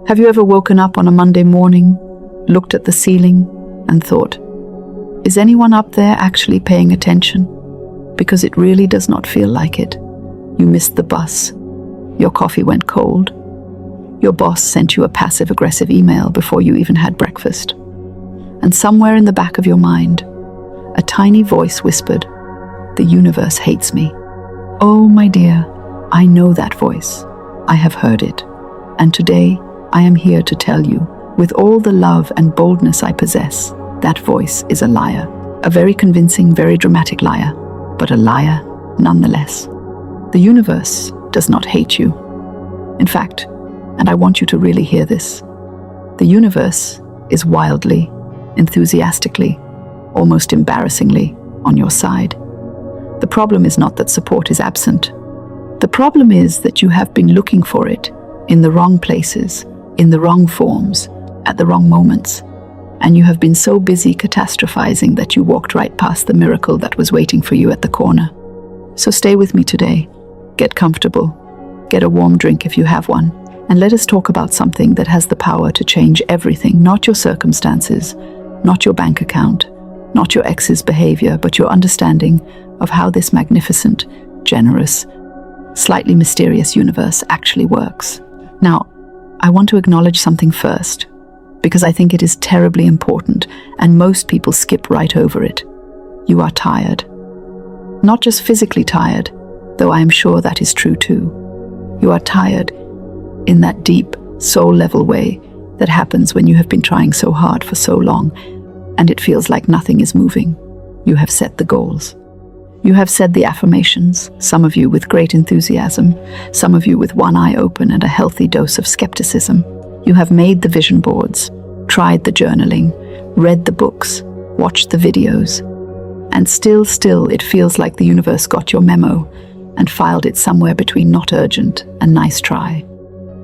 Have you ever woken up on a Monday morning, looked at the ceiling, and thought, is anyone up there actually paying attention? Because it really does not feel like it. You missed the bus. Your coffee went cold. Your boss sent you a passive-aggressive email before you even had breakfast. And somewhere in the back of your mind, a tiny voice whispered, the universe hates me. Oh, my dear, I know that voice. I have heard it. And today, I am here to tell you, with all the love and boldness I possess, that voice is a liar. A very convincing, very dramatic liar, but a liar nonetheless. The universe does not hate you. In fact, and I want you to really hear this, the universe is wildly, enthusiastically, almost embarrassingly on your side. The problem is not that support is absent. The problem is that you have been looking for it in the wrong places, in the wrong forms, at the wrong moments. And you have been so busy catastrophizing that you walked right past the miracle that was waiting for you at the corner. So stay with me today. Get comfortable. Get a warm drink if you have one. And let us talk about something that has the power to change everything, not your circumstances, not your bank account, not your ex's behavior, but your understanding of how this magnificent, generous, slightly mysterious universe actually works. Now, I want to acknowledge something first, because I think it is terribly important, and most people skip right over it. You are tired. Not just physically tired, though I am sure that is true too. You are tired in that deep, soul-level way that happens when you have been trying so hard for so long, and it feels like nothing is moving. You have set the goals. You have said the affirmations, some of you with great enthusiasm, some of you with one eye open and a healthy dose of skepticism. You have made the vision boards, tried the journaling, read the books, watched the videos, and still it feels like the universe got your memo and filed it somewhere between not urgent and nice try.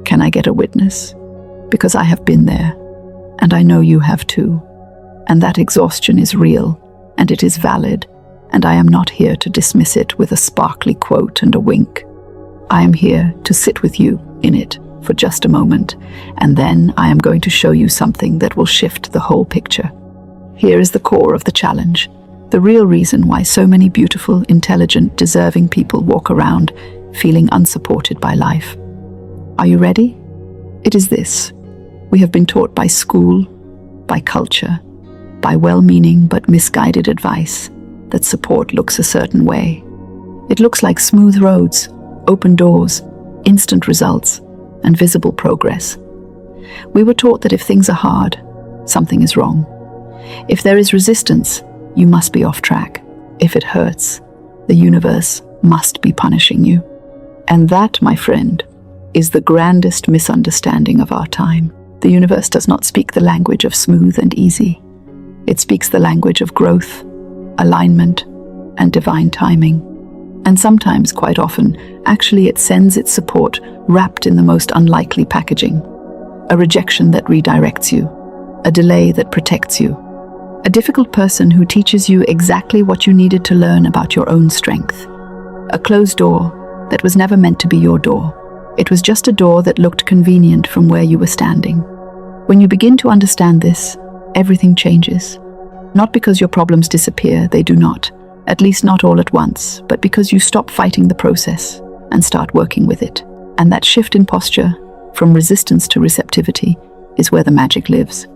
Can I get a witness? Because I have been there, and I know you have too. And that exhaustion is real, and it is valid, and I am not here to dismiss it with a sparkly quote and a wink. I am here to sit with you in it for just a moment, and then I am going to show you something that will shift the whole picture. Here is the core of the challenge, the real reason why so many beautiful, intelligent, deserving people walk around feeling unsupported by life. Are you ready? It is this. We have been taught by school, by culture, by well-meaning but misguided advice that support looks a certain way. It looks like smooth roads, open doors, instant results, and visible progress. We were taught that if things are hard, something is wrong. If there is resistance, you must be off track. If it hurts, the universe must be punishing you. And that, my friend, is the grandest misunderstanding of our time. The universe does not speak the language of smooth and easy. It speaks the language of growth, alignment, and divine timing. And sometimes, quite often, actually it sends its support wrapped in the most unlikely packaging. A rejection that redirects you, a delay that protects you, a difficult person who teaches you exactly what you needed to learn about your own strength, a closed door that was never meant to be your door. It was just a door that looked convenient from where you were standing. When you begin to understand this, everything changes. Not because your problems disappear, they do not, at least not all at once, but because you stop fighting the process and start working with it. And that shift in posture, from resistance to receptivity, is where the magic lives.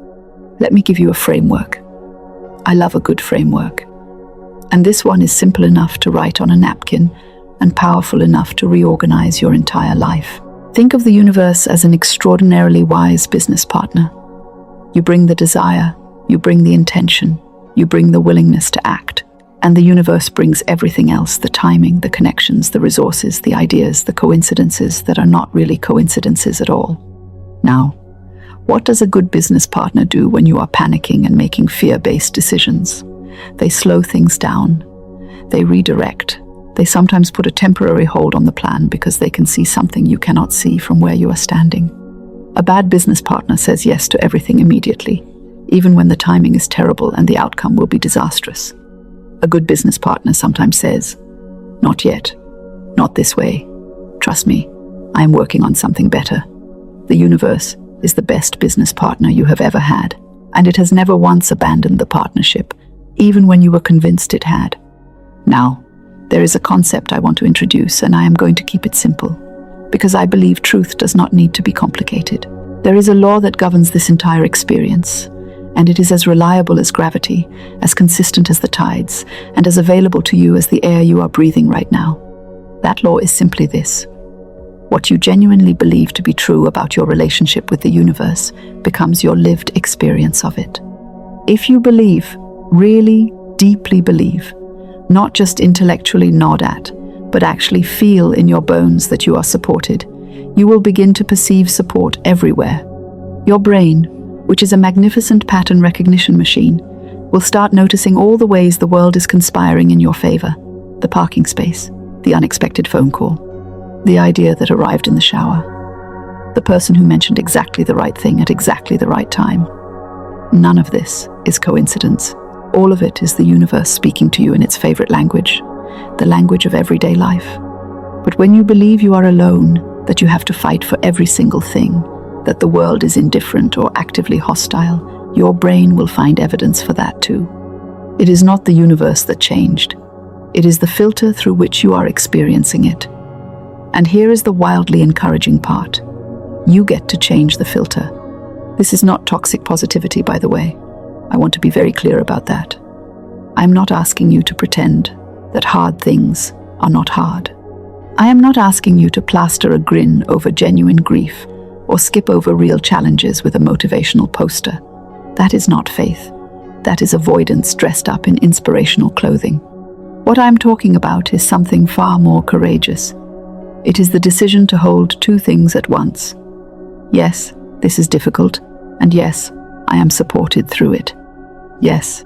Let me give you a framework. I love a good framework. And this one is simple enough to write on a napkin and powerful enough to reorganize your entire life. Think of the universe as an extraordinarily wise business partner. You bring the desire, you bring the intention, you bring the willingness to act, and the universe brings everything else, the timing, the connections, the resources, the ideas, the coincidences that are not really coincidences at all. Now, what does a good business partner do when you are panicking and making fear-based decisions? They slow things down. They redirect. They sometimes put a temporary hold on the plan because they can see something you cannot see from where you are standing. A bad business partner says yes to everything immediately, even when the timing is terrible and the outcome will be disastrous. A good business partner sometimes says, "Not yet, not this way. Trust me, I am working on something better." The universe is the best business partner you have ever had, and it has never once abandoned the partnership, even when you were convinced it had. Now, there is a concept I want to introduce, and I am going to keep it simple, because I believe truth does not need to be complicated. There is a law that governs this entire experience, and it is as reliable as gravity, as consistent as the tides, and as available to you as the air you are breathing right now. That law is simply this: what you genuinely believe to be true about your relationship with the universe becomes your lived experience of it. If you believe, really deeply believe, not just intellectually nod at, but actually feel in your bones that you are supported, you will begin to perceive support everywhere. Your brain, which is a magnificent pattern recognition machine, will start noticing all the ways the world is conspiring in your favor: the parking space, the unexpected phone call, the idea that arrived in the shower, the person who mentioned exactly the right thing at exactly the right time. None of this is coincidence. All of it is the universe speaking to you in its favorite language, the language of everyday life. But when you believe you are alone, that you have to fight for every single thing, that the world is indifferent or actively hostile, your brain will find evidence for that too. It is not the universe that changed. It is the filter through which you are experiencing it. And here is the wildly encouraging part. You get to change the filter. This is not toxic positivity, by the way. I want to be very clear about that. I'm not asking you to pretend that hard things are not hard. I am not asking you to plaster a grin over genuine grief or skip over real challenges with a motivational poster. That is not faith. That is avoidance dressed up in inspirational clothing. What I'm talking about is something far more courageous. It is the decision to hold two things at once. Yes, this is difficult, and yes, I am supported through it. Yes,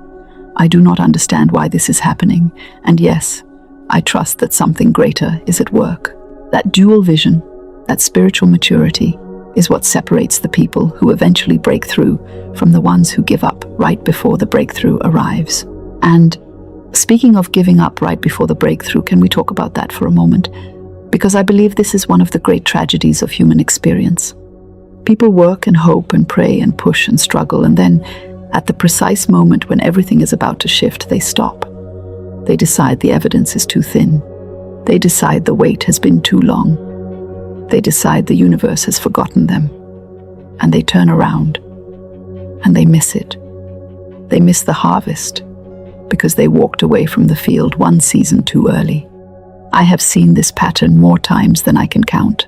I do not understand why this is happening, and yes, I trust that something greater is at work. That dual vision, that spiritual maturity, is what separates the people who eventually break through from the ones who give up right before the breakthrough arrives. And speaking of giving up right before the breakthrough, can we talk about that for a moment? Because I believe this is one of the great tragedies of human experience. People work and hope and pray and push and struggle, and then, at the precise moment when everything is about to shift, they stop. They decide the evidence is too thin. They decide the wait has been too long. They decide the universe has forgotten them. And they turn around. And they miss it. They miss the harvest because they walked away from the field one season too early. I have seen this pattern more times than I can count,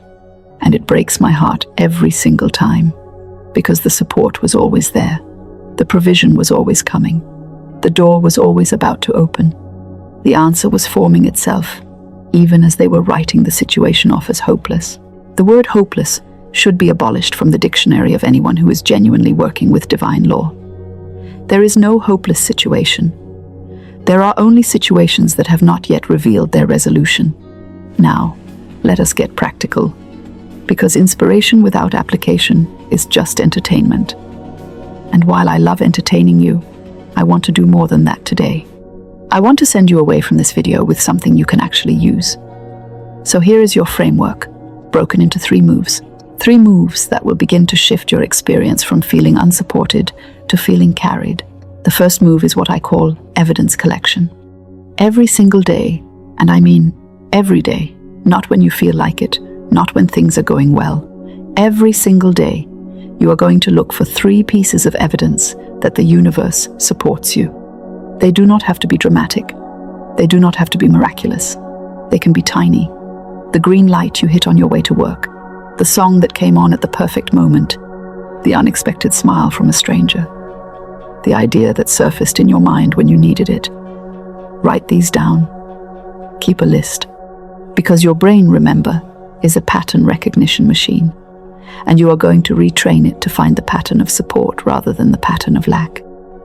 and it breaks my heart every single time, because the support was always there. The provision was always coming. The door was always about to open. The answer was forming itself, even as they were writing the situation off as hopeless. The word hopeless should be abolished from the dictionary of anyone who is genuinely working with divine law. There is no hopeless situation. There are only situations that have not yet revealed their resolution. Now, let us get practical, because inspiration without application is just entertainment. And while I love entertaining you, I want to do more than that today. I want to send you away from this video with something you can actually use. So here is your framework, broken into 3 moves. 3 moves that will begin to shift your experience from feeling unsupported to feeling carried. The first move is what I call evidence collection. Every single day, and I mean every day, not when you feel like it, not when things are going well. Every single day, you are going to look for 3 pieces of evidence that the universe supports you. They do not have to be dramatic. They do not have to be miraculous. They can be tiny. The green light you hit on your way to work, the song that came on at the perfect moment, the unexpected smile from a stranger, the idea that surfaced in your mind when you needed it. Write these down. Keep a list. Because your brain, remember, is a pattern recognition machine, and you are going to retrain it to find the pattern of support rather than the pattern of lack.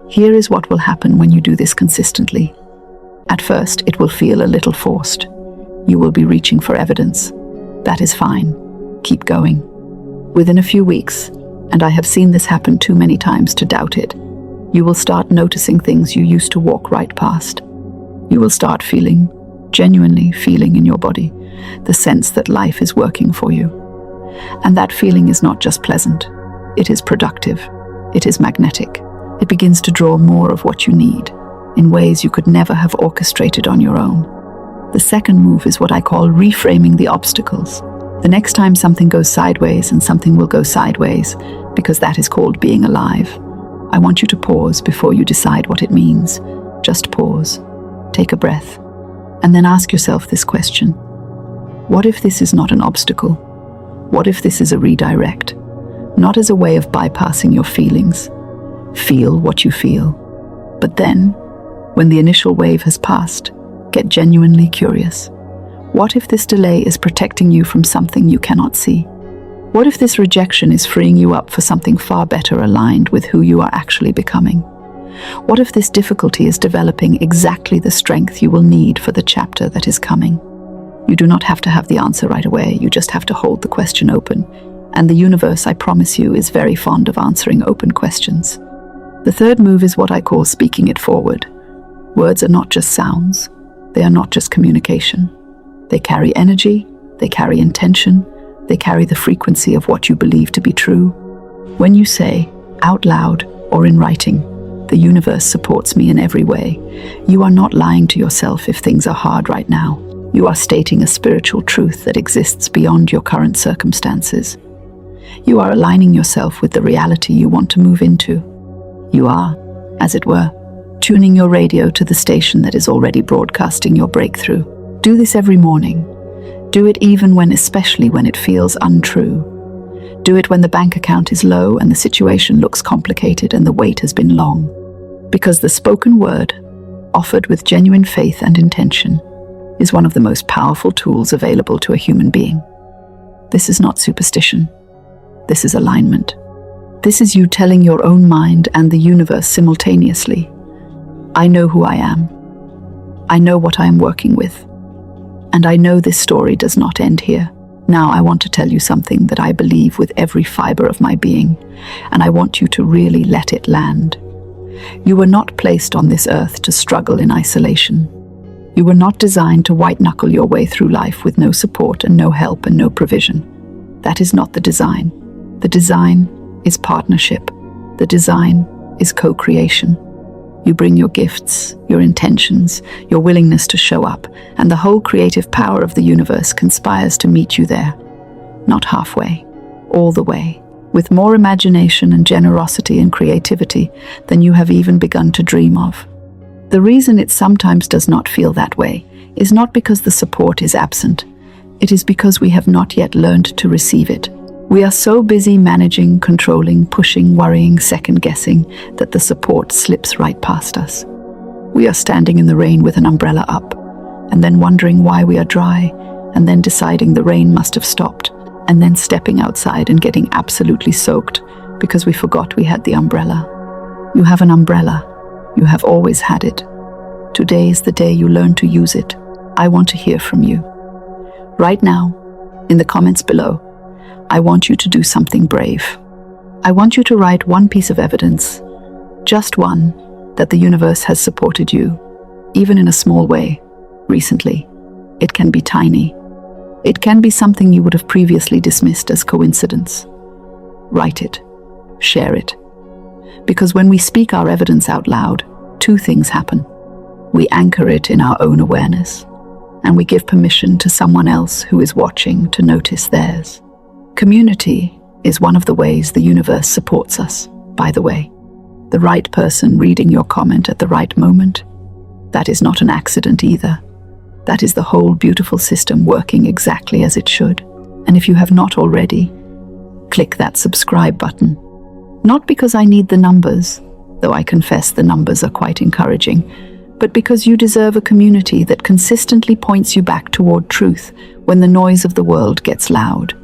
Here is what will happen when you do this consistently. At first, it will feel a little forced. You will be reaching for evidence. That is fine. Keep going. Within a few weeks, and I have seen this happen too many times to doubt it, you will start noticing things you used to walk right past. You will start feeling, genuinely feeling in your body, the sense that life is working for you. And that feeling is not just pleasant. It is productive. It is magnetic. It begins to draw more of what you need in ways you could never have orchestrated on your own. The second move is what I call reframing the obstacles. The next time something goes sideways, and something will go sideways, because that is called being alive, I want you to pause before you decide what it means. Just pause, take a breath, and then ask yourself this question. What if this is not an obstacle? What if this is a redirect? Not as a way of bypassing your feelings. Feel what you feel. But then, when the initial wave has passed, get genuinely curious. What if this delay is protecting you from something you cannot see? What if this rejection is freeing you up for something far better aligned with who you are actually becoming? What if this difficulty is developing exactly the strength you will need for the chapter that is coming? You do not have to have the answer right away. You just have to hold the question open. And the universe, I promise you, is very fond of answering open questions. The third move is what I call speaking it forward. Words are not just sounds. They are not just communication. They carry energy, they carry intention, they carry the frequency of what you believe to be true. When you say, out loud or in writing, the universe supports me in every way, you are not lying to yourself if things are hard right now. You are stating a spiritual truth that exists beyond your current circumstances. You are aligning yourself with the reality you want to move into. You are, as it were, tuning your radio to the station that is already broadcasting your breakthrough. Do this every morning. Do it especially when it feels untrue. Do it when the bank account is low and the situation looks complicated and the wait has been long. Because the spoken word, offered with genuine faith and intention, is one of the most powerful tools available to a human being. This is not superstition. This is alignment. This is you telling your own mind and the universe simultaneously, I know who I am. I know what I am working with. And I know this story does not end here. Now I want to tell you something that I believe with every fiber of my being, and I want you to really let it land. You were not placed on this earth to struggle in isolation. You were not designed to white-knuckle your way through life with no support and no help and no provision. That is not the design. The design is partnership. The design is co-creation. You bring your gifts, your intentions, your willingness to show up, and the whole creative power of the universe conspires to meet you there. Not halfway, all the way, with more imagination and generosity and creativity than you have even begun to dream of. The reason it sometimes does not feel that way is not because the support is absent. It is because we have not yet learned to receive it. We are so busy managing, controlling, pushing, worrying, second-guessing that the support slips right past us. We are standing in the rain with an umbrella up, and then wondering why we are dry, and then deciding the rain must have stopped, and then stepping outside and getting absolutely soaked because we forgot we had the umbrella. You have an umbrella. You have always had it. Today is the day you learn to use it. I want to hear from you. Right now, in the comments below, I want you to do something brave. I want you to write one piece of evidence, just one, that the universe has supported you, even in a small way, recently. It can be tiny. It can be something you would have previously dismissed as coincidence. Write it. Share it. Because when we speak our evidence out loud, two things happen. We anchor it in our own awareness, and we give permission to someone else who is watching to notice theirs. Community is one of the ways the universe supports us, by the way. The right person reading your comment at the right moment, that is not an accident either. That is the whole beautiful system working exactly as it should. And if you have not already, click that subscribe button. Not because I need the numbers, though I confess the numbers are quite encouraging, but because you deserve a community that consistently points you back toward truth when the noise of the world gets loud.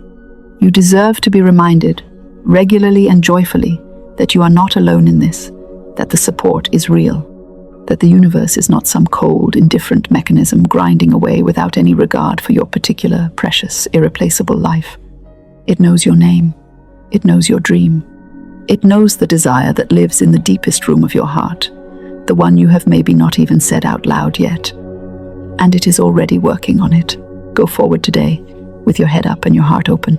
You deserve to be reminded, regularly and joyfully, that you are not alone in this, that the support is real, that the universe is not some cold, indifferent mechanism grinding away without any regard for your particular, precious, irreplaceable life. It knows your name. It knows your dream. It knows the desire that lives in the deepest room of your heart, the one you have maybe not even said out loud yet. And it is already working on it. Go forward today, with your head up and your heart open.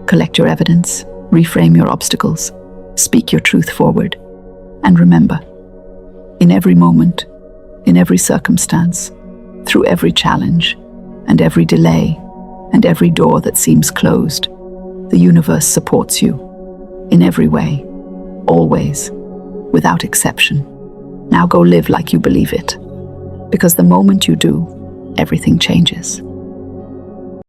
Collect your evidence, Reframe your obstacles. Speak your truth forward. And remember, in every moment, in every circumstance, through every challenge, and every delay, and every door that seems closed, the universe supports you. In every way. Always. Without exception. Now go live like you believe it. Because the moment you do, everything changes.